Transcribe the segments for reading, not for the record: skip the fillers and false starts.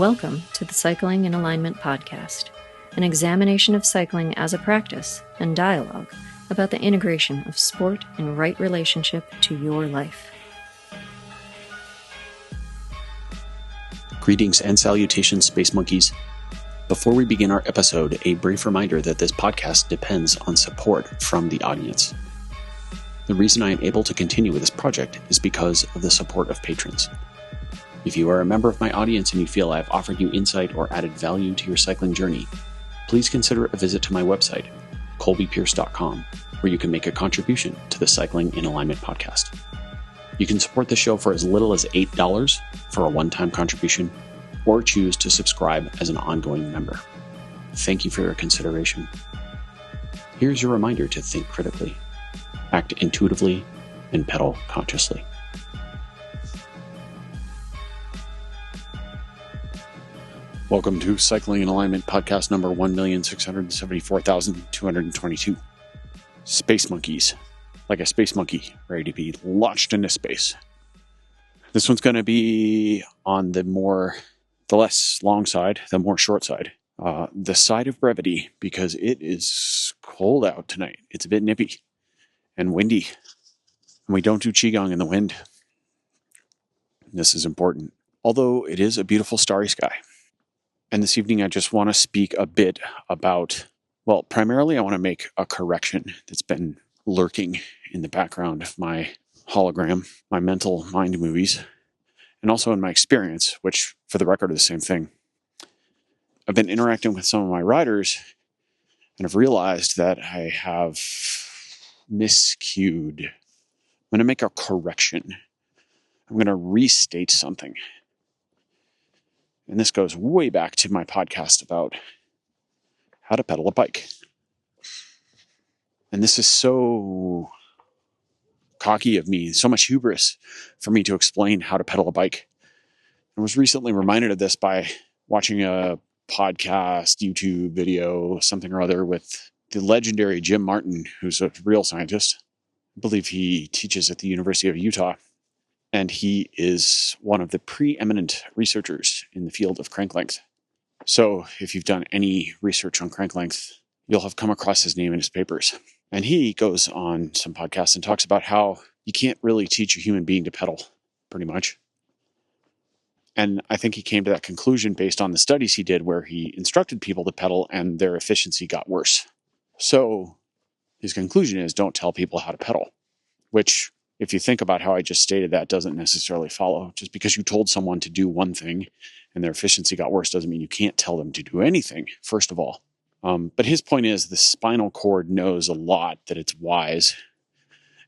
Welcome to the Cycling in Alignment podcast, an examination of cycling as a practice and dialogue about the integration of sport and right relationship to your life. Greetings and salutations, Space Monkeys. Before we begin our episode, a brief reminder that this podcast depends on support from the audience. The reason I am able to continue with this project is because of the support of patrons. If you are a member of my audience and you feel I have offered you insight or added value to your cycling journey, please consider a visit to my website, colbypierce.com, where you can make a contribution to the Cycling in Alignment podcast. You can support the show for as little as $8 for a one-time contribution, or choose to subscribe as an ongoing member. Thank you for your consideration. Here's your reminder to think critically, act intuitively, and pedal consciously. Welcome to Cycling in Alignment podcast number 1,674,222. Space Monkeys, like a space monkey ready to be launched into space. This one's going to be on the less long side, the more short side, the side of brevity, because it is cold out tonight. It's a bit nippy and windy, and we don't do qigong in the wind. This is important, although it is a beautiful starry sky. And this evening, I just want to speak a bit about, primarily I want to make a correction that's been lurking in the background of my hologram, my mental mind movies, and also in my experience, which for the record is the same thing. I've been interacting with some of my riders and have realized that I have miscued. I'm going to make a correction. I'm going to restate something. And this goes way back to my podcast about how to pedal a bike. And this is so cocky of me, so much hubris for me to explain how to pedal a bike. I was recently reminded of this by watching a podcast, YouTube video, something or other with the legendary Jim Martin, who's a real scientist. I believe he teaches at the University of Utah. And he is one of the preeminent researchers in the field of crank length. So if you've done any research on crank length, you'll have come across his name in his papers. And he goes on some podcasts and talks about how you can't really teach a human being to pedal, pretty much. And I think he came to that conclusion based on the studies he did where he instructed people to pedal and their efficiency got worse. So his conclusion is don't tell people how to pedal, which, if you think about how I just stated, that doesn't necessarily follow. Just because you told someone to do one thing and their efficiency got worse doesn't mean you can't tell them to do anything, first of all. But his point is the spinal cord knows a lot, that it's wise.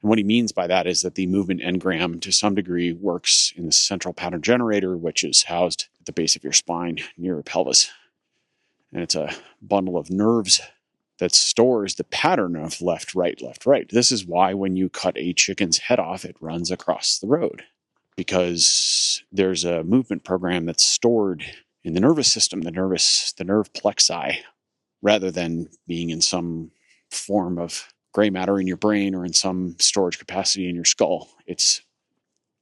And what he means by that is that the movement engram, to some degree, works in the central pattern generator, which is housed at the base of your spine near your pelvis. And it's a bundle of nerves that stores the pattern of left, right, left, right. This is why when you cut a chicken's head off, it runs across the road, because there's a movement program that's stored in the nervous system, the nerve plexi, rather than being in some form of gray matter in your brain or in some storage capacity in your skull. It's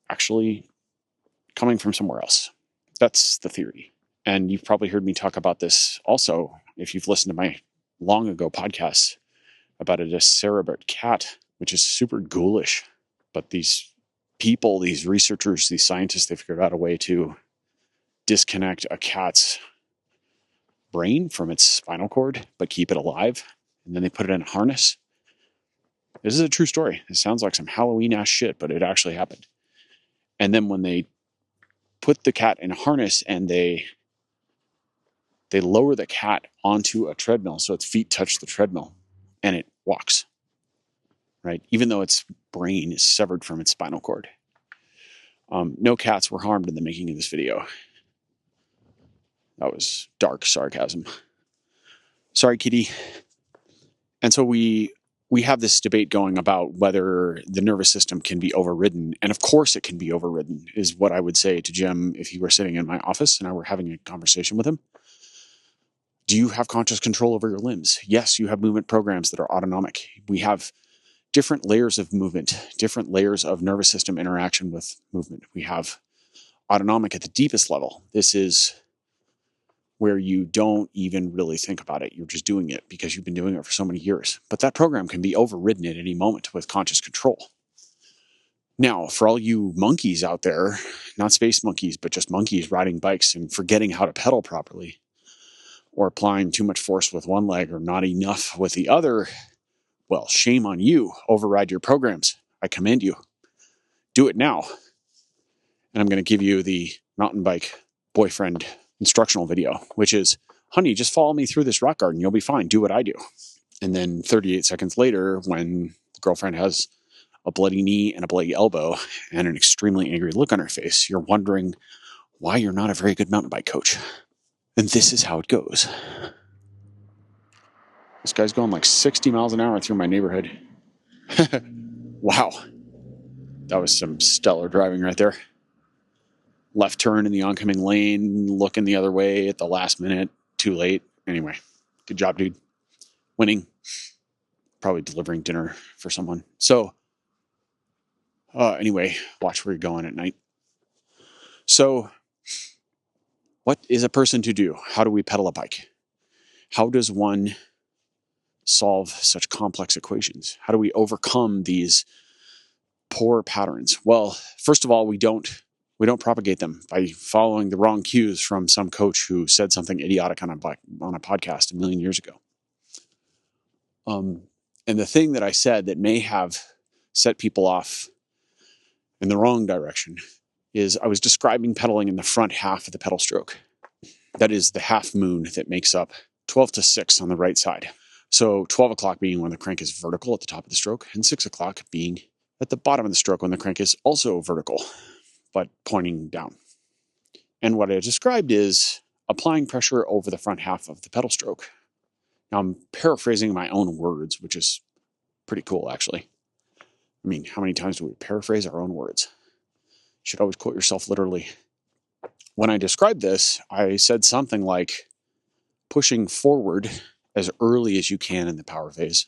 actually coming from somewhere else. That's the theory. And you've probably heard me talk about this also if you've listened to my long ago podcasts about a cerebrate cat, which is super ghoulish. But these people, these researchers, these scientists, they figured out a way to disconnect a cat's brain from its spinal cord, but keep it alive. And then they put it in a harness. This is a true story. It sounds like some Halloween-ass shit, but it actually happened. And then when they put the cat in a harness and they lower the cat onto a treadmill so its feet touch the treadmill and it walks, right? Even though its brain is severed from its spinal cord. No cats were harmed in the making of this video. That was dark sarcasm. Sorry, kitty. And so we have this debate going about whether the nervous system can be overridden. And of course it can be overridden, is what I would say to Jim if he were sitting in my office and I were having a conversation with him. Do you have conscious control over your limbs? Yes, you have movement programs that are autonomic. We have different layers of movement, different layers of nervous system interaction with movement. We have autonomic at the deepest level. This is where you don't even really think about it. You're just doing it because you've been doing it for so many years. But that program can be overridden at any moment with conscious control. Now, for all you monkeys out there, not space monkeys, but just monkeys riding bikes and forgetting how to pedal properly, or applying too much force with one leg or not enough with the other, well, shame on you. Override your programs. I commend you. Do it now. And I'm going to give you the mountain bike boyfriend instructional video, which is, honey, just follow me through this rock garden. You'll be fine. Do what I do. And then 38 seconds later, when the girlfriend has a bloody knee and a bloody elbow and an extremely angry look on her face, you're wondering why you're not a very good mountain bike coach. And this is how it goes. This guy's going like 60 miles an hour through my neighborhood. Wow. That was some stellar driving right there. Left turn in the oncoming lane, looking the other way at the last minute. Too late. Anyway, good job, dude. Winning. Probably delivering dinner for someone. So, anyway, watch where you're going at night. So, what is a person to do? How do we pedal a bike? How does one solve such complex equations? How do we overcome these poor patterns? Well, first of all, we don't propagate them by following the wrong cues from some coach who said something idiotic on a podcast a million years ago. And the thing that I said that may have set people off in the wrong direction is I was describing pedaling in the front half of the pedal stroke. That is the half moon that makes up 12 to 6 on the right side. So 12 o'clock being when the crank is vertical at the top of the stroke, and 6 o'clock being at the bottom of the stroke when the crank is also vertical, but pointing down. And what I described is applying pressure over the front half of the pedal stroke. Now I'm paraphrasing my own words, which is pretty cool, actually. I mean, how many times do we paraphrase our own words? You should always quote yourself literally. When I described this, I said something like pushing forward as early as you can in the power phase,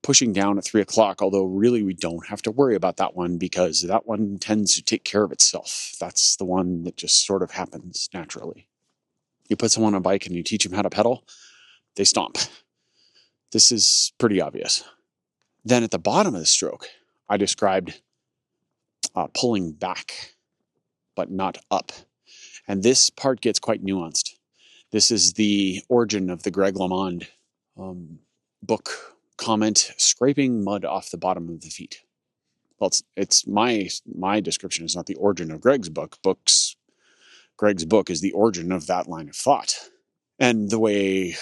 pushing down at 3 o'clock, although really we don't have to worry about that one because that one tends to take care of itself. That's the one that just sort of happens naturally. You put someone on a bike and you teach them how to pedal, they stomp. This is pretty obvious. Then at the bottom of the stroke, I described pulling back, but not up. And this part gets quite nuanced. This is the origin of the Greg LeMond book comment, scraping mud off the bottom of the feet. Well, it's my description is not the origin of Greg's book. Greg's book is the origin of that line of thought. And the way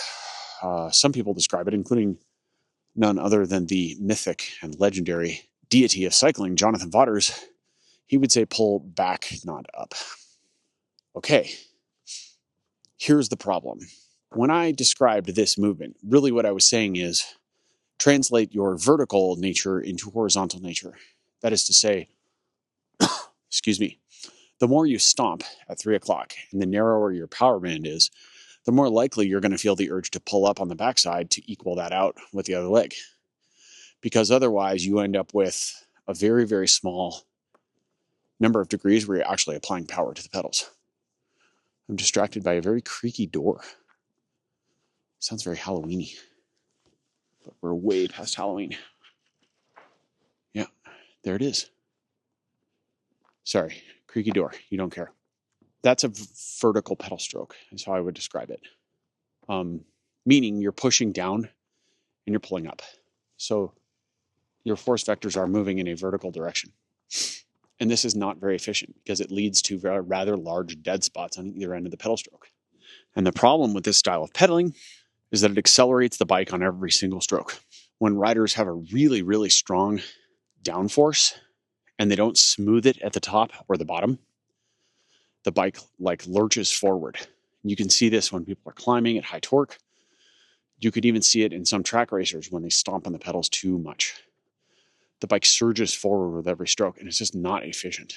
some people describe it, including none other than the mythic and legendary deity of cycling, Jonathan Vaughters, he would say pull back, not up. Okay, here's the problem. When I described this movement, really what I was saying is translate your vertical nature into horizontal nature. That is to say, excuse me, the more you stomp at 3 o'clock and the narrower your power band is, the more likely you're going to feel the urge to pull up on the backside to equal that out with the other leg. Because otherwise you end up with a very, very small number of degrees where you're actually applying power to the pedals. I'm distracted by a very creaky door. Sounds very Halloween-y. But we're way past Halloween. Yeah, there it is. Sorry, creaky door. You don't care. That's a vertical pedal stroke, is how I would describe it. Meaning you're pushing down and you're pulling up. So your force vectors are moving in a vertical direction. And this is not very efficient because it leads to rather large dead spots on either end of the pedal stroke. And the problem with this style of pedaling is that it accelerates the bike on every single stroke. When riders have a really, really strong downforce and they don't smooth it at the top or the bottom, the bike like lurches forward. You can see this when people are climbing at high torque. You could even see it in some track racers when they stomp on the pedals too much. The bike surges forward with every stroke, and it's just not efficient.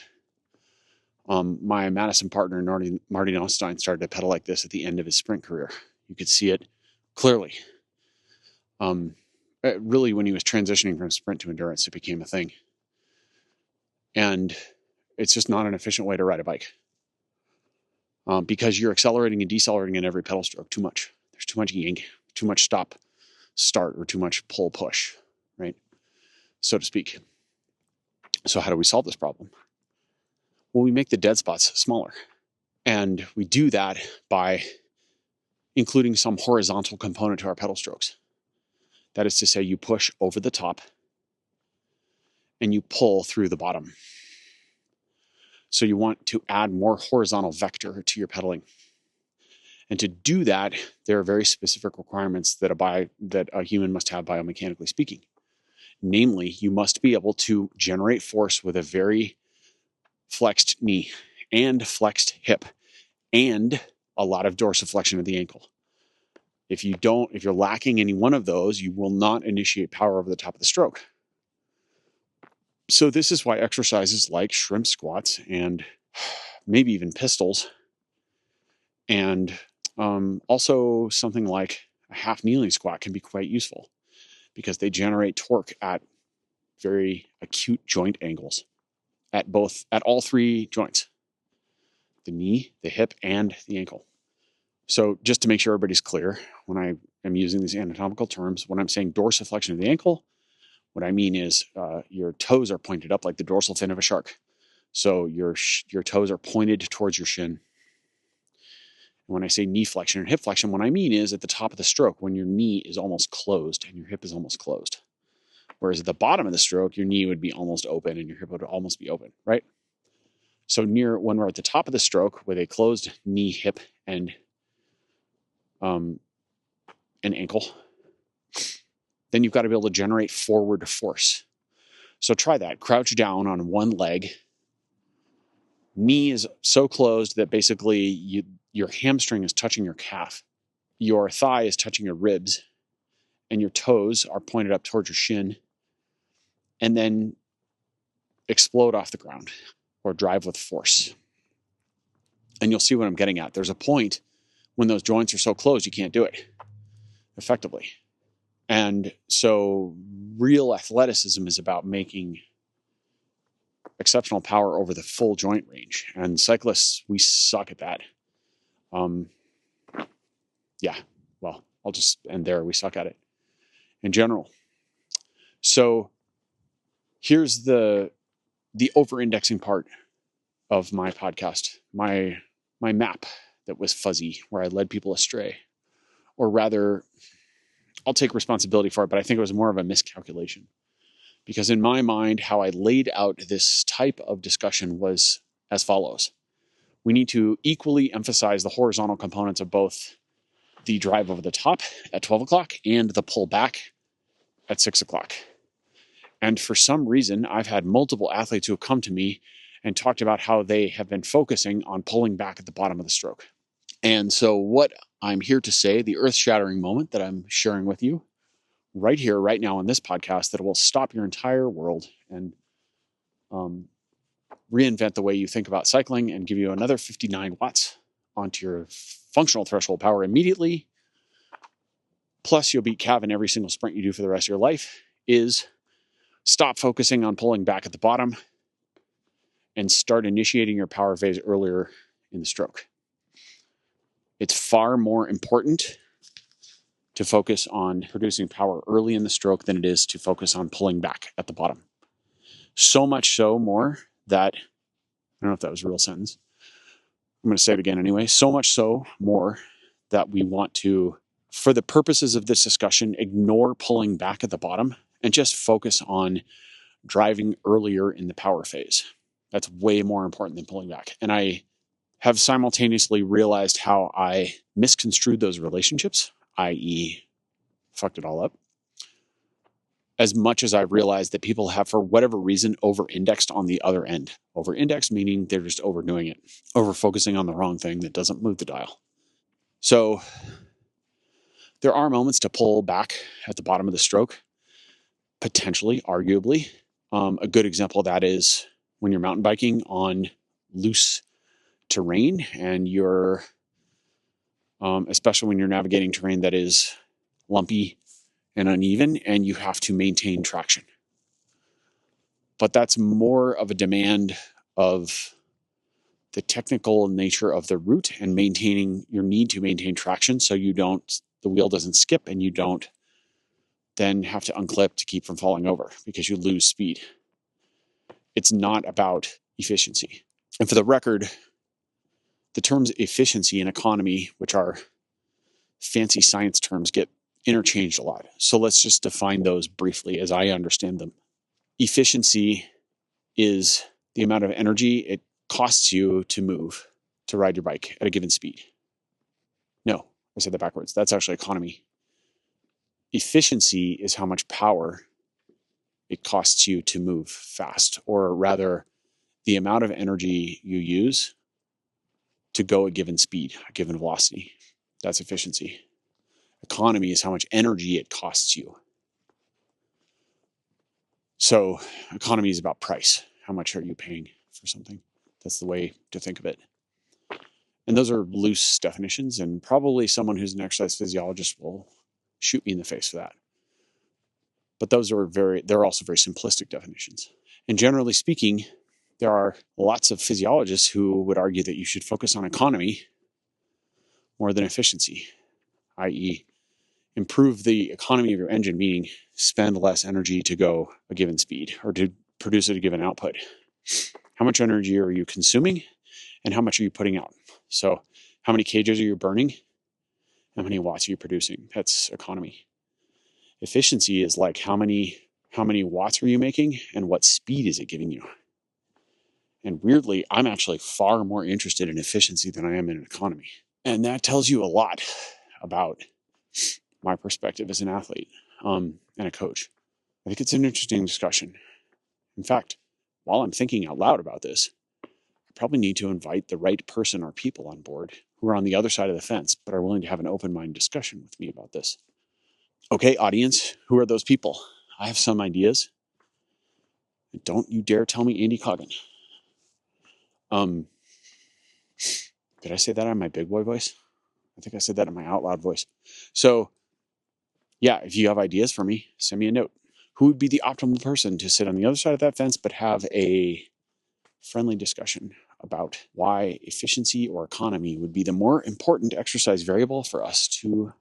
My Madison partner, Marty Nostine, started to pedal like this at the end of his sprint career. You could see it clearly. Really, when he was transitioning from sprint to endurance, it became a thing. And it's just not an efficient way to ride a bike. because you're accelerating and decelerating in every pedal stroke too much. There's too much yank, too much stop, start, or too much pull, push, right? So to speak. So how do we solve this problem? Well, we make the dead spots smaller. And we do that by including some horizontal component to our pedal strokes. That is to say, you push over the top and you pull through the bottom. So you want to add more horizontal vector to your pedaling. And to do that, there are very specific requirements that a human must have biomechanically speaking. Namely, you must be able to generate force with a very flexed knee and flexed hip and a lot of dorsiflexion of the ankle. If you're lacking any one of those, you will not initiate power over the top of the stroke. So this is why exercises like shrimp squats and maybe even pistols and also something like a half kneeling squat can be quite useful because they generate torque at very acute joint angles at all three joints, the knee, the hip, and the ankle. So just to make sure everybody's clear, when I am using these anatomical terms, when I'm saying dorsiflexion of the ankle, what I mean is your toes are pointed up like the dorsal fin of a shark. So your toes are pointed towards your shin. When I say knee flexion and hip flexion, what I mean is at the top of the stroke, when your knee is almost closed and your hip is almost closed. Whereas at the bottom of the stroke, your knee would be almost open and your hip would almost be open, right? So when we're at the top of the stroke with a closed knee, hip, and an ankle, then you've got to be able to generate forward force. So try that. Crouch down on one leg. Knee is so closed that basically your hamstring is touching your calf. Your thigh is touching your ribs. And your toes are pointed up towards your shin. And then explode off the ground or drive with force. And you'll see what I'm getting at. There's a point when those joints are so closed, you can't do it effectively. And so real athleticism is about making exceptional power over the full joint range. And cyclists, we suck at that. I'll just end there. We suck at it in general. So here's the over-indexing part of my podcast, my map that was fuzzy, where I led people astray. Or rather, I'll take responsibility for it, but I think it was more of a miscalculation. Because in my mind, how I laid out this type of discussion was as follows. We need to equally emphasize the horizontal components of both the drive over the top at 12 o'clock and the pull back at 6 o'clock. And for some reason, I've had multiple athletes who have come to me and talked about how they have been focusing on pulling back at the bottom of the stroke. And so what I'm here to say, the earth-shattering moment that I'm sharing with you right here, right now on this podcast, that will stop your entire world and reinvent the way you think about cycling and give you another 59 watts onto your functional threshold power immediately. Plus, you'll beat Cav in every single sprint you do for the rest of your life, is stop focusing on pulling back at the bottom and start initiating your power phase earlier in the stroke. It's far more important to focus on producing power early in the stroke than it is to focus on pulling back at the bottom. So much so more that, I don't know if that was a real sentence. I'm going to say it again anyway. So much so more that we want to, for the purposes of this discussion, ignore pulling back at the bottom and just focus on driving earlier in the power phase. That's way more important than pulling back. And I have simultaneously realized how I misconstrued those relationships, i.e. fucked it all up, as much as I've realized that people have, for whatever reason, over-indexed on the other end. Over-indexed meaning they're just overdoing it, over-focusing on the wrong thing that doesn't move the dial. So there are moments to pull back at the bottom of the stroke, potentially, arguably. A good example of that is when you're mountain biking on loose terrain and you're, especially when you're navigating terrain that is lumpy and uneven and you have to maintain traction. But that's more of a demand of the technical nature of the route and maintaining your need to maintain traction so the wheel doesn't skip and you don't then have to unclip to keep from falling over because you lose speed. It's not about efficiency. And for the record, the terms efficiency and economy, which are fancy science terms, get interchanged a lot. So let's just define those briefly as I understand them. Efficiency is the amount of energy it costs you to ride your bike at a given speed. No, I said that backwards. That's actually economy. Efficiency is how much power it costs you to move fast, or rather, the amount of energy you use to go a given speed, a given velocity. That's efficiency. Economy is how much energy it costs you. So economy is about price. How much are you paying for something? That's the way to think of it. And those are loose definitions, and probably someone who's an exercise physiologist will shoot me in the face for that. But they're also very simplistic definitions. And generally speaking, there are lots of physiologists who would argue that you should focus on economy more than efficiency, i.e., improve the economy of your engine, meaning spend less energy to go a given speed or to produce at a given output. How much energy are you consuming and how much are you putting out? So how many kgs are you burning? How many watts are you producing? That's economy. Efficiency is like how many watts are you making and what speed is it giving you? And weirdly, I'm actually far more interested in efficiency than I am in economy. And that tells you a lot about my perspective as an athlete and a coach. I think it's an interesting discussion. In fact, while I'm thinking out loud about this, I probably need to invite the right person or people on board who are on the other side of the fence, but are willing to have an open-minded discussion with me about this. Okay, audience, who are those people? I have some ideas. Don't you dare tell me Andy Coggin. Did I say that in my big boy voice? I think I said that in my out loud voice. So, yeah, if you have ideas for me, send me a note. Who would be the optimal person to sit on the other side of that fence but have a friendly discussion about why efficiency or economy would be the more important exercise variable for us to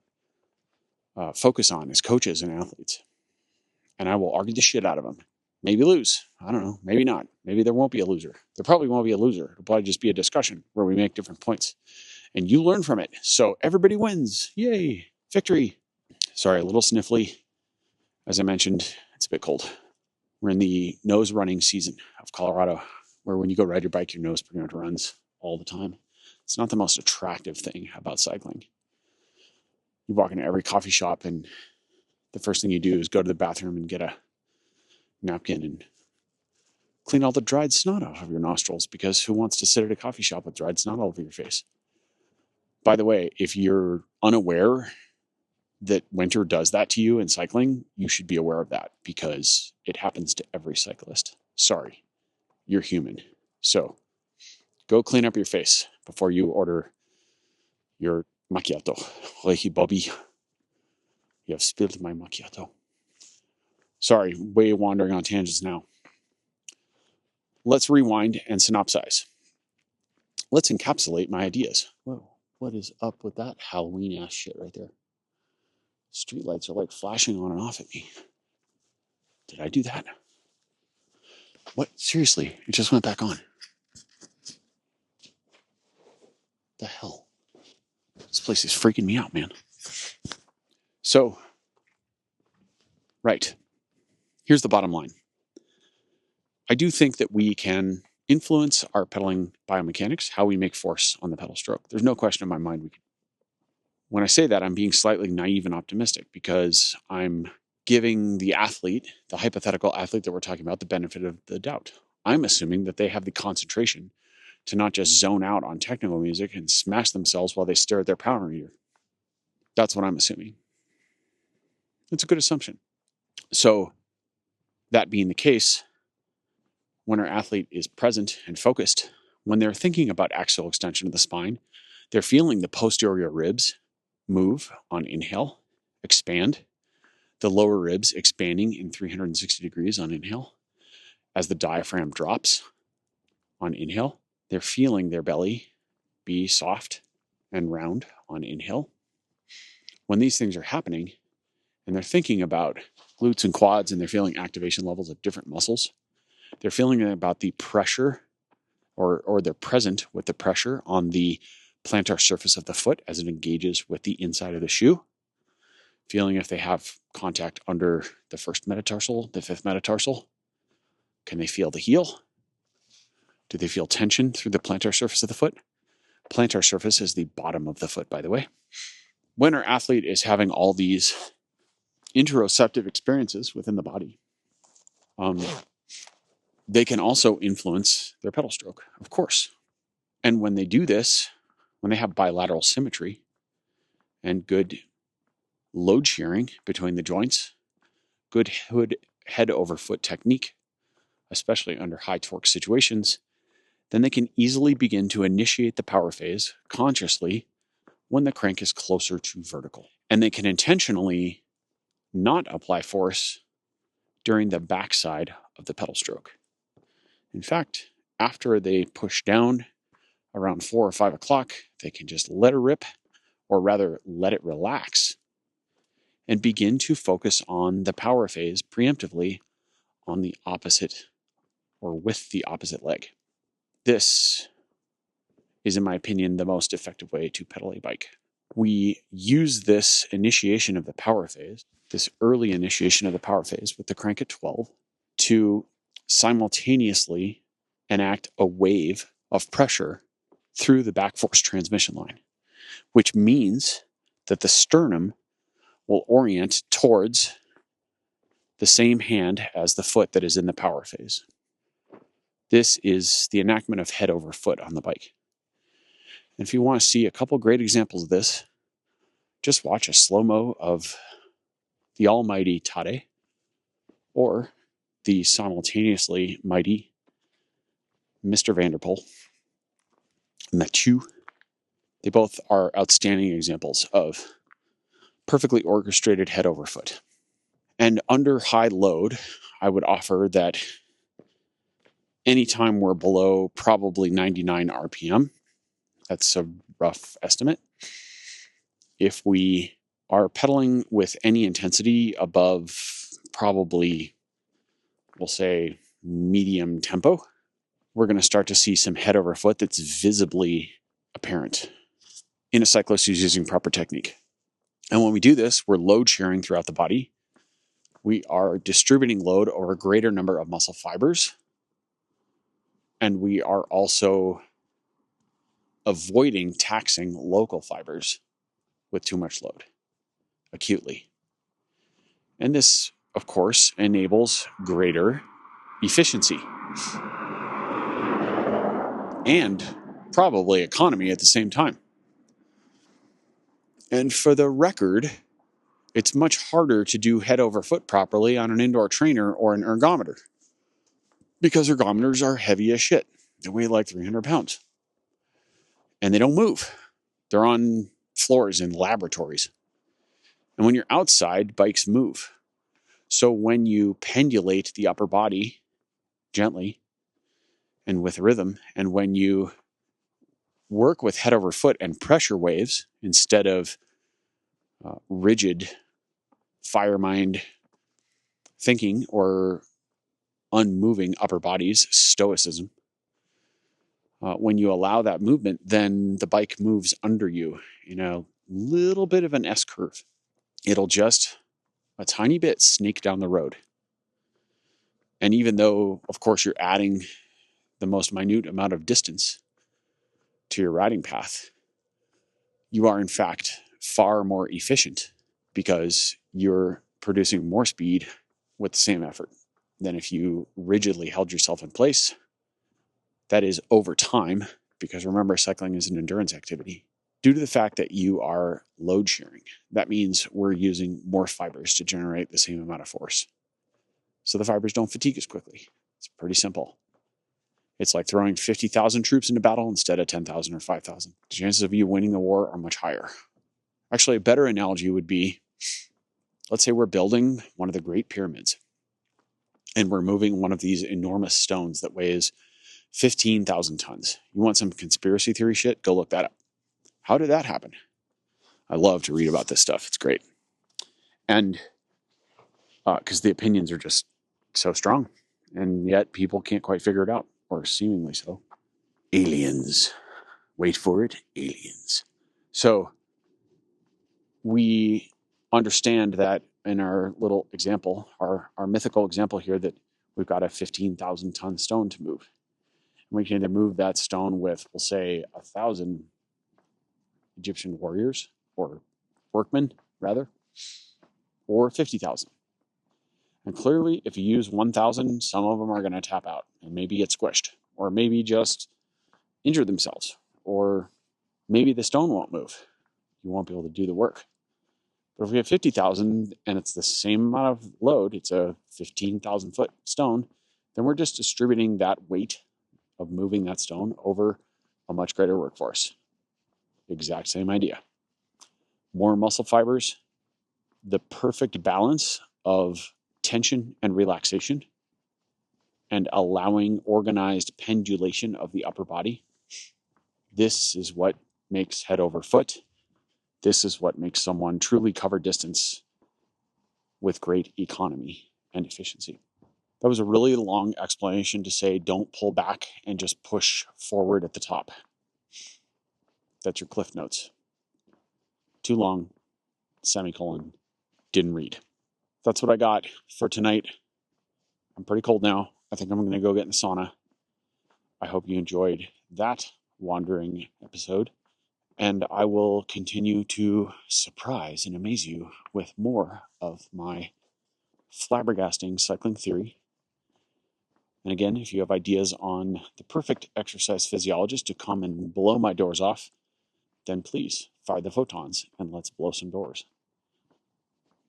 focus on as coaches and athletes? And I will argue the shit out of them. Maybe lose. I don't know. Maybe not. Maybe there won't be a loser. There probably won't be a loser. It'll probably just be a discussion where we make different points. And you learn from it. So everybody wins. Yay. Victory. Sorry, a little sniffly. As I mentioned, it's a bit cold. We're in the nose running season of Colorado, where when you go ride your bike, your nose pretty much runs all the time. It's not the most attractive thing about cycling. You walk into every coffee shop and the first thing you do is go to the bathroom and get a napkin and clean all the dried snot off of your nostrils, because who wants to sit at a coffee shop with dried snot all over your face? By the way, if you're unaware that winter does that to you in cycling, you should be aware of that because it happens to every cyclist. Sorry, you're human. So go clean up your face before you order your macchiato. Leahy Bobby, you have spilled my macchiato. Sorry, way wandering on tangents now. Let's rewind and synopsize. Let's encapsulate my ideas. Whoa, what is up with that Halloween-ass shit right there? Streetlights are like flashing on and off at me. Did I do that? What? Seriously, it just went back on. The hell? This place is freaking me out, man. So, right. Here's the bottom line. I do think that we can influence our pedaling biomechanics, how we make force on the pedal stroke. There's no question in my mind we can. When I say that, I'm being slightly naive and optimistic because I'm giving the athlete, the hypothetical athlete that we're talking about, the benefit of the doubt. I'm assuming that they have the concentration to not just zone out on technical music and smash themselves while they stare at their power meter. That's what I'm assuming. It's a good assumption. So, that being the case, when our athlete is present and focused, when they're thinking about axial extension of the spine, they're feeling the posterior ribs move on inhale, expand, the lower ribs expanding in 360 degrees on inhale as the diaphragm drops on inhale, They're feeling their belly be soft and round on inhale. When these things are happening, and they're thinking about glutes and quads, and they're feeling activation levels of different muscles, they're feeling about the pressure, or they're present with the pressure on the plantar surface of the foot as it engages with the inside of the shoe, feeling if they have contact under the first metatarsal, the fifth metatarsal. Can they feel the heel? Do they feel tension through the plantar surface of the foot? Plantar surface is the bottom of the foot, by the way. When our athlete is having all these interoceptive experiences within the body, they can also influence their pedal stroke, of course. And when they do this, when they have bilateral symmetry and good load shearing between the joints, good head over foot technique, especially under high torque situations, then they can easily begin to initiate the power phase consciously when the crank is closer to vertical. And they can intentionally not apply force during the backside of the pedal stroke. In fact, after they push down around 4 or 5 o'clock, they can just let it rip, or rather let it relax, and begin to focus on the power phase preemptively on the opposite, or with the opposite leg. This is, in my opinion, the most effective way to pedal a bike. We use this initiation of the power phase, this early initiation of the power phase with the crank at 12, to simultaneously enact a wave of pressure through the back force transmission line, which means that the sternum will orient towards the same hand as the foot that is in the power phase. This is the enactment of head over foot on the bike. And if you want to see a couple great examples of this, just watch a slow-mo of the almighty Tade or the simultaneously mighty Mr. Vanderpool, Mathieu. They both are outstanding examples of perfectly orchestrated head over foot. And under high load, I would offer that anytime we're below probably 99 RPM, that's a rough estimate. If we are pedaling with any intensity above probably, we'll say, medium tempo, we're going to start to see some head over foot that's visibly apparent in a cyclist who's using proper technique. And when we do this, we're load sharing throughout the body. We are distributing load over a greater number of muscle fibers. And we are also avoiding taxing local fibers with too much load acutely. And this, of course, enables greater efficiency and probably economy at the same time. And for the record, it's much harder to do head over foot properly on an indoor trainer or an ergometer, because ergometers are heavy as shit. They weigh like 300 pounds. And they don't move. They're on floors in laboratories. And when you're outside, bikes move. So when you pendulate the upper body gently and with rhythm, and when you work with head over foot and pressure waves instead of rigid fire mind thinking or unmoving upper bodies, stoicism, when you allow that movement, then the bike moves under you in a little bit of an S curve. It'll just a tiny bit snake down the road. And even though, of course, you're adding the most minute amount of distance to your riding path, you are in fact far more efficient because you're producing more speed with the same effort than if you rigidly held yourself in place. That is over time, because remember, cycling is an endurance activity. Due to the fact that you are load sharing, that means we're using more fibers to generate the same amount of force. So the fibers don't fatigue as quickly. It's pretty simple. It's like throwing 50,000 troops into battle instead of 10,000 or 5,000. The chances of you winning the war are much higher. Actually, a better analogy would be, let's say we're building one of the Great Pyramids, and we're moving one of these enormous stones that weighs 15,000 tons. You want some conspiracy theory shit? Go look that up. How did that happen? I love to read about this stuff. It's great. And because the opinions are just so strong, and yet people can't quite figure it out, or seemingly so. Aliens. Wait for it, aliens. So we understand that in our little example, our mythical example here, that we've got a 15,000 ton stone to move. And we can either move that stone with, we'll say, 1,000 Egyptian warriors, or workmen, rather, or 50,000. And clearly, if you use 1,000, some of them are going to tap out and maybe get squished, or maybe just injure themselves, or maybe the stone won't move. You won't be able to do the work. But if we have 50,000 and it's the same amount of load, it's a 15,000 foot stone, then we're just distributing that weight of moving that stone over a much greater workforce. Exact same idea. More muscle fibers, the perfect balance of tension and relaxation, and allowing organized pendulation of the upper body. This is what makes head over foot. This is what makes someone truly cover distance with great economy and efficiency. That was a really long explanation to say don't pull back and just push forward at the top. That's your Cliff Notes. Too long, semicolon, didn't read. That's what I got for tonight. I'm pretty cold now. I think I'm going to go get in the sauna. I hope you enjoyed that wandering episode. And I will continue to surprise and amaze you with more of my flabbergasting cycling theory. And again, if you have ideas on the perfect exercise physiologist to come and blow my doors off, then please fire the photons and let's blow some doors.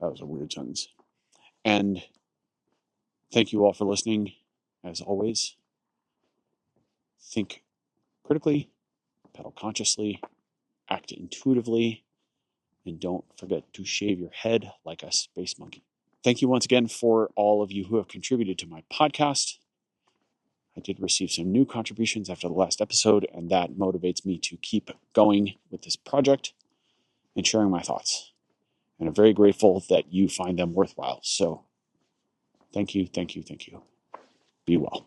That was a weird sentence. And thank you all for listening. As always, think critically, pedal consciously, act intuitively, and don't forget to shave your head like a space monkey. Thank you once again for all of you who have contributed to my podcast. I did receive some new contributions after the last episode, and that motivates me to keep going with this project and sharing my thoughts. And I'm very grateful that you find them worthwhile. So thank you, thank you, thank you. Be well.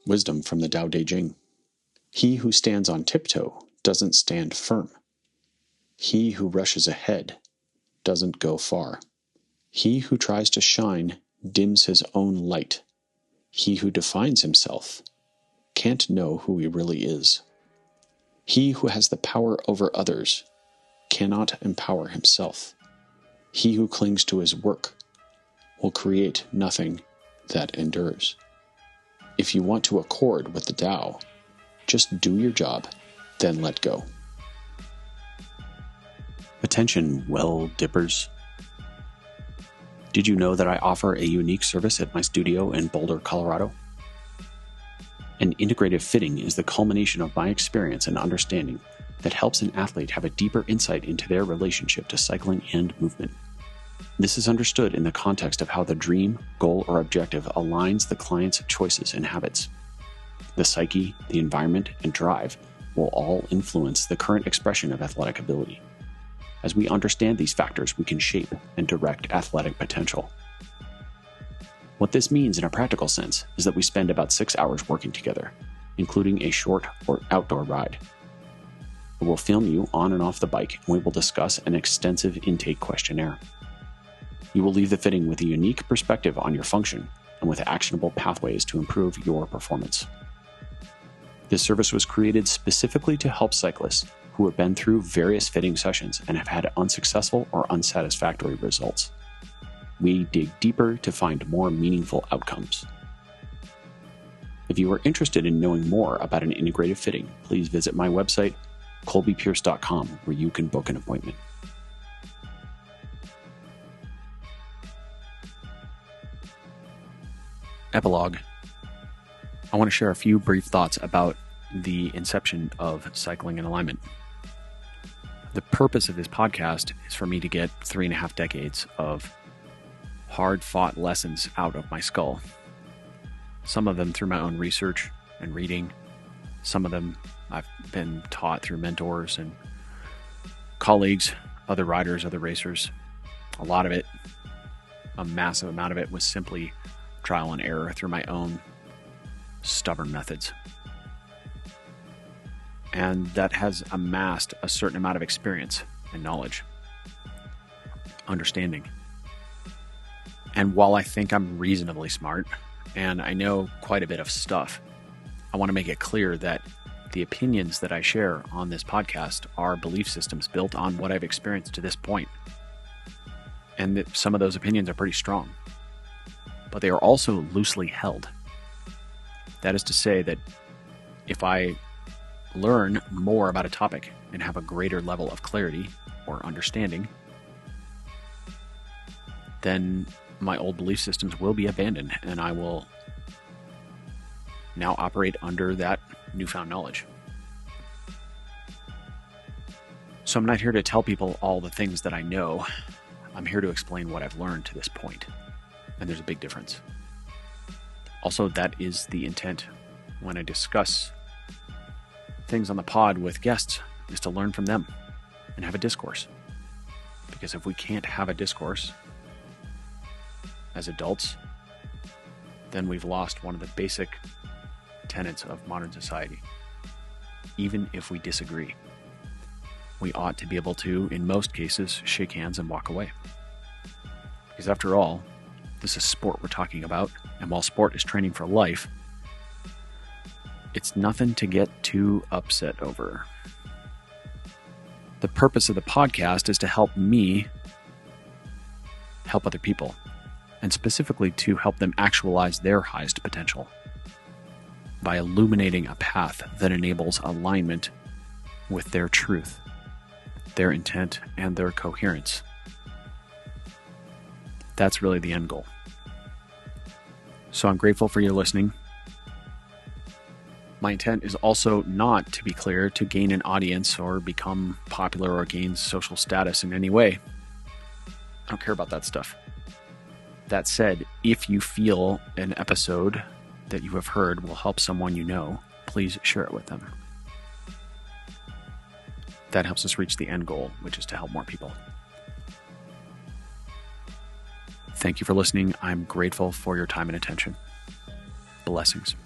Wisdom from the Tao Te Ching. He who stands on tiptoe doesn't stand firm. He who rushes ahead doesn't go far. He who tries to shine dims his own light. He who defines himself can't know who he really is. He who has the power over others cannot empower himself. He who clings to his work will create nothing that endures. If you want to accord with the Tao, just do your job, then let go. Attention, well dippers. Did you know that I offer a unique service at my studio in Boulder, Colorado? An integrative fitting is the culmination of my experience and understanding that helps an athlete have a deeper insight into their relationship to cycling and movement. This is understood in the context of how the dream, goal, or objective aligns the client's choices and habits. The psyche, the environment, and drive will all influence the current expression of athletic ability. As we understand these factors, we can shape and direct athletic potential. What this means in a practical sense is that we spend about 6 hours working together, including a short or outdoor ride. I will film you on and off the bike, and we will discuss an extensive intake questionnaire. You will leave the fitting with a unique perspective on your function and with actionable pathways to improve your performance. This service was created specifically to help cyclists who have been through various fitting sessions and have had unsuccessful or unsatisfactory results. We dig deeper to find more meaningful outcomes. If you are interested in knowing more about an integrative fitting, please visit my website, colbypierce.com, where you can book an appointment. Epilogue. I want to share a few brief thoughts about the inception of cycling and alignment. The purpose of this podcast is for me to get 3.5 decades of hard-fought lessons out of my skull. Some of them through my own research and reading. Some of them I've been taught through mentors and colleagues, other riders, other racers. A lot of it, a massive amount of it, was simply trial and error through my own stubborn methods. And that has amassed a certain amount of experience and knowledge, understanding. And while I think I'm reasonably smart and I know quite a bit of stuff, I want to make it clear that the opinions that I share on this podcast are belief systems built on what I've experienced to this point. And that some of those opinions are pretty strong, but they are also loosely held. That is to say that if I learn more about a topic and have a greater level of clarity or understanding, then my old belief systems will be abandoned and I will now operate under that newfound knowledge. So I'm not here to tell people all the things that I know. I'm here to explain what I've learned to this point. And there's a big difference. Also, that is the intent when I discuss things on the pod with guests, is to learn from them and have a discourse. Because if we can't have a discourse as adults, then we've lost one of the basic tenets of modern society. Even if we disagree, we ought to be able to, in most cases, shake hands and walk away. Because after all, this is sport we're talking about, and while sport is training for life, it's nothing to get too upset over. The purpose of the podcast is to help me help other people, and specifically to help them actualize their highest potential by illuminating a path that enables alignment with their truth, their intent, and their coherence. That's really the end goal. So I'm grateful for your listening. My intent is also not, to be clear, to gain an audience or become popular or gain social status in any way. I don't care about that stuff. That said, if you feel an episode that you have heard will help someone you know, please share it with them. That helps us reach the end goal, which is to help more people. Thank you for listening. I'm grateful for your time and attention. Blessings.